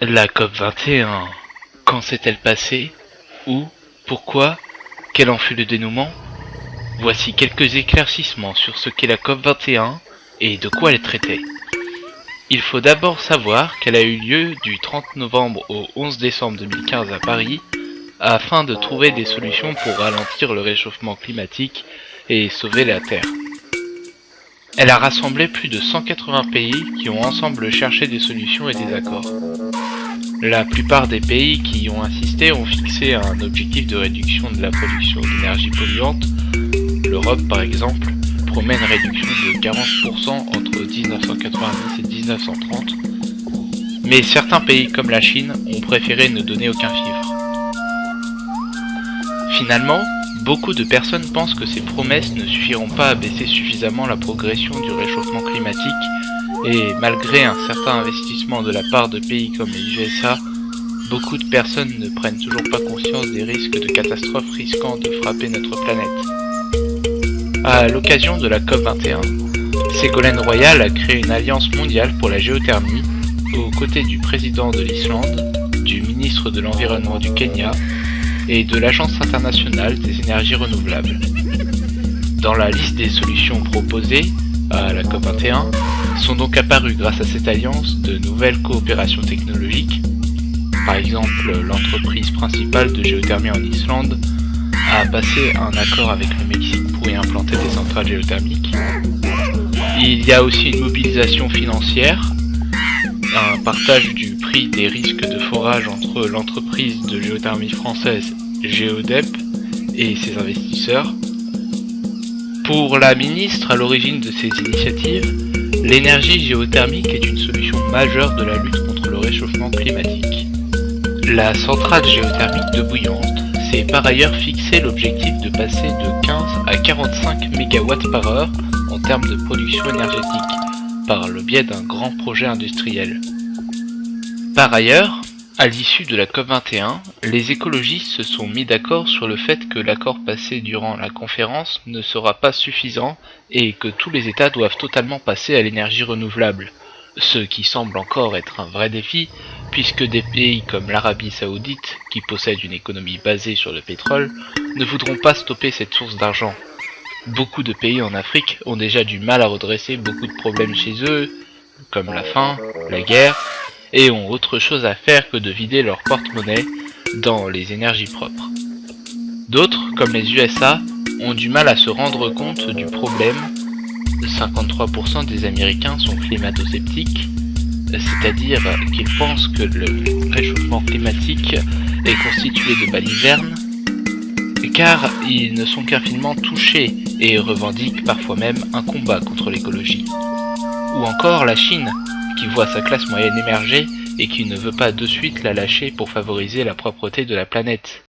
La COP21, quand s'est-elle passée? Où? Pourquoi? Quel en fut le dénouement? Voici quelques éclaircissements sur ce qu'est la COP21 et de quoi elle traitait. Il faut d'abord savoir qu'elle a eu lieu du 30 novembre au 11 décembre 2015 à Paris, afin de trouver des solutions pour ralentir le réchauffement climatique et sauver la Terre. Elle a rassemblé plus de 180 pays qui ont ensemble cherché des solutions et des accords. La plupart des pays qui y ont assisté ont fixé un objectif de réduction de la production d'énergie polluante. L'Europe, par exemple, promet une réduction de 40% entre 1990 et 1930. Mais certains pays comme la Chine ont préféré ne donner aucun chiffre. Finalement, beaucoup de personnes pensent que ces promesses ne suffiront pas à baisser suffisamment la progression du réchauffement climatique et malgré un certain investissement de la part de pays comme les USA, beaucoup de personnes ne prennent toujours pas conscience des risques de catastrophes risquant de frapper notre planète. À l'occasion de la COP21, Ségolène Royal a créé une alliance mondiale pour la géothermie aux côtés du président de l'Islande, du ministre de l'Environnement du Kenya et de l'Agence internationale des énergies renouvelables. Dans la liste des solutions proposées à la COP21 sont donc apparues grâce à cette alliance de nouvelles coopérations technologiques. Par exemple, l'entreprise principale de géothermie en Islande a passé un accord avec le Mexique pour y implanter des centrales géothermiques. Il y a aussi une mobilisation financière, un partage du prix des risques de forage entre l'entreprise de géothermie française Géodep et ses investisseurs. Pour la ministre à l'origine de ces initiatives, l'énergie géothermique est une solution majeure de la lutte contre le réchauffement climatique. La centrale géothermique de Bouillante s'est par ailleurs fixé l'objectif de passer de 15 à 45 MW par heure en termes de production énergétique, par le biais d'un grand projet industriel. Par ailleurs, à l'issue de la COP21, les écologistes se sont mis d'accord sur le fait que l'accord passé durant la conférence ne sera pas suffisant et que tous les États doivent totalement passer à l'énergie renouvelable, ce qui semble encore être un vrai défi, puisque des pays comme l'Arabie Saoudite, qui possèdent une économie basée sur le pétrole, ne voudront pas stopper cette source d'argent. Beaucoup de pays en Afrique ont déjà du mal à redresser beaucoup de problèmes chez eux, comme la faim, la guerre, et ont autre chose à faire que de vider leur porte-monnaie dans les énergies propres. D'autres, comme les USA, ont du mal à se rendre compte du problème. 53% des Américains sont climato-sceptiques, c'est-à-dire qu'ils pensent que le réchauffement climatique est constitué de balivernes, car ils ne sont qu'infiniment touchés et revendiquent parfois même un combat contre l'écologie. Ou encore la Chine, qui voit sa classe moyenne émerger et qui ne veut pas de suite la lâcher pour favoriser la propreté de la planète.